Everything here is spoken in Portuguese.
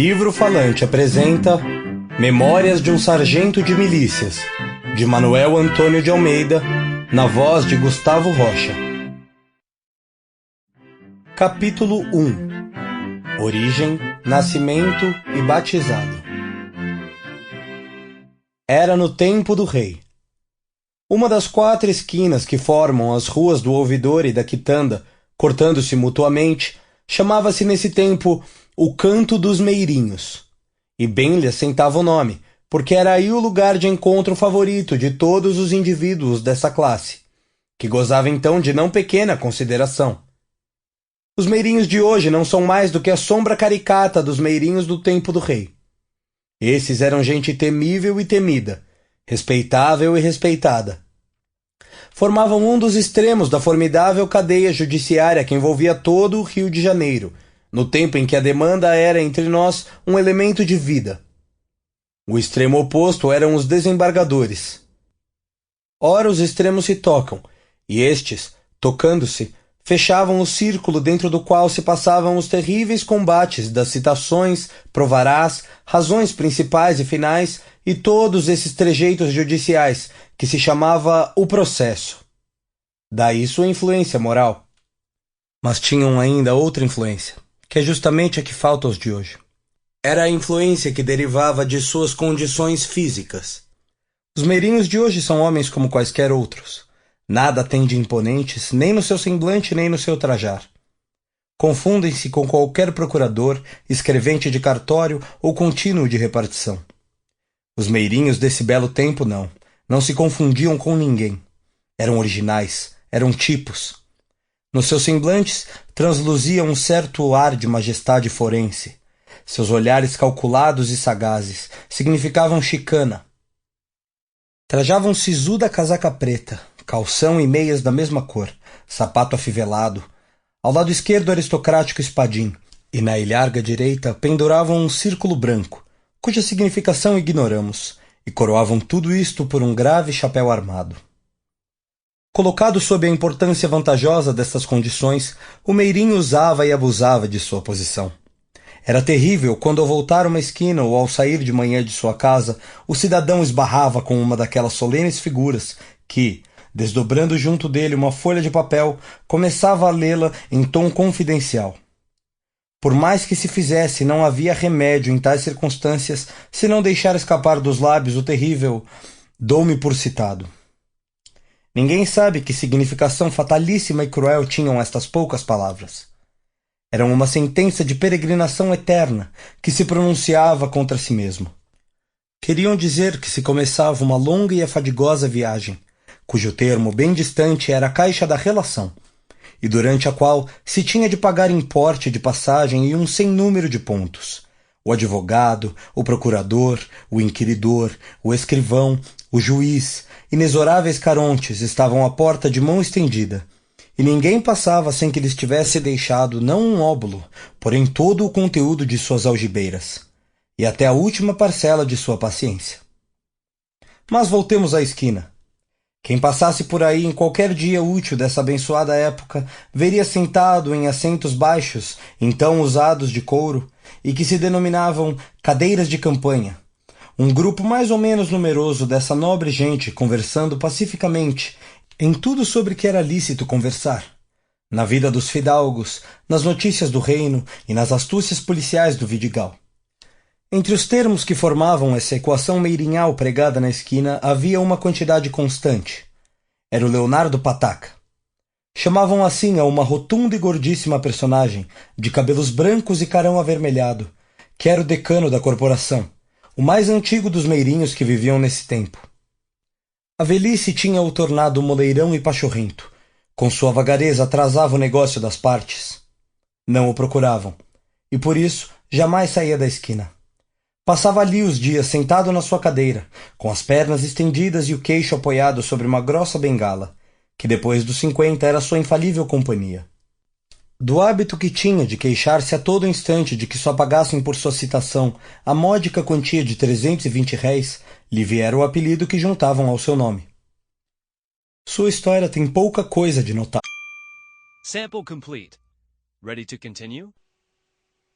Livro Falante apresenta Memórias de um Sargento de Milícias, de Manuel Antônio de Almeida, na voz de Gustavo Rocha. Capítulo 1. Origem, Nascimento e Batizado. Era no tempo do rei. Uma das 4 esquinas que formam as ruas do Ouvidor e da Quitanda, cortando-se mutuamente, chamava-se nesse tempo o Canto dos Meirinhos. E bem lhe assentava o nome, porque era aí o lugar de encontro favorito de todos os indivíduos dessa classe, que gozava então de não pequena consideração. Os meirinhos de hoje não são mais do que a sombra caricata dos meirinhos do tempo do rei. Esses eram gente temível e temida, respeitável e respeitada. Formavam um dos extremos da formidável cadeia judiciária que envolvia todo o Rio de Janeiro, no tempo em que a demanda era entre nós um elemento de vida. O extremo oposto eram os desembargadores. Ora os extremos se tocam, e estes, tocando-se, fechavam o círculo dentro do qual se passavam os terríveis combates das citações, provarás, razões principais e finais e todos esses trejeitos judiciais, que se chamava o processo. Daí sua influência moral. Mas tinham ainda outra influência, que é justamente a que falta aos de hoje. Era a influência que derivava de suas condições físicas. Os meirinhos de hoje são homens como quaisquer outros. Nada têm de imponentes, nem no seu semblante, nem no seu trajar. Confundem-se com qualquer procurador, escrevente de cartório ou contínuo de repartição. Os meirinhos desse belo tempo não se confundiam com ninguém. Eram originais, eram tipos. Nos seus semblantes transluzia um certo ar de majestade forense. Seus olhares calculados e sagazes significavam chicana. Trajavam sisuda casaca preta, calção e meias da mesma cor, sapato afivelado. Ao lado esquerdo aristocrático espadim, e na ilharga direita penduravam um círculo branco, cuja significação ignoramos, e coroavam tudo isto por um grave chapéu armado. Colocado sob a importância vantajosa destas condições, o meirinho usava e abusava de sua posição. Era terrível quando, ao voltar uma esquina ou ao sair de manhã de sua casa, o cidadão esbarrava com uma daquelas solenes figuras que, desdobrando junto dele uma folha de papel, começava a lê-la em tom confidencial. Por mais que se fizesse, não havia remédio em tais circunstâncias se não deixar escapar dos lábios o terrível "dou-me por citado". Ninguém sabe que significação fatalíssima e cruel tinham estas poucas palavras. Eram uma sentença de peregrinação eterna que se pronunciava contra si mesmo. Queriam dizer que se começava uma longa e afadigosa viagem, cujo termo bem distante era a caixa da relação, e durante a qual se tinha de pagar importe de passagem e um sem número de pontos. O advogado, o procurador, o inquiridor, o escrivão, o juiz, inexoráveis carontes estavam à porta de mão estendida, e ninguém passava sem que lhes tivesse deixado não um óbolo, porém todo o conteúdo de suas algibeiras, e até a última parcela de sua paciência. Mas voltemos à esquina. Quem passasse por aí em qualquer dia útil dessa abençoada época veria sentado em assentos baixos, então usados de couro, e que se denominavam cadeiras de campanha, um grupo mais ou menos numeroso dessa nobre gente conversando pacificamente em tudo sobre que era lícito conversar, na vida dos fidalgos, nas notícias do reino e nas astúcias policiais do Vidigal. Entre os termos que formavam essa equação meirinhal pregada na esquina havia uma quantidade constante. Era o Leonardo Pataca. Chamavam assim a uma rotunda e gordíssima personagem, de cabelos brancos e carão avermelhado, que era o decano da corporação, o mais antigo dos meirinhos que viviam nesse tempo. A velhice tinha-o tornado moleirão e pachorrento. Com sua vagareza atrasava o negócio das partes. Não o procuravam, e por isso jamais saía da esquina. Passava ali os dias sentado na sua cadeira, com as pernas estendidas e o queixo apoiado sobre uma grossa bengala, que depois dos 50 era sua infalível companhia. Do hábito que tinha de queixar-se a todo instante de que só pagassem por sua citação a módica quantia de 320 réis, lhe viera o apelido que juntavam ao seu nome. Sua história tem pouca coisa de notar. Sample complete. Ready to continue?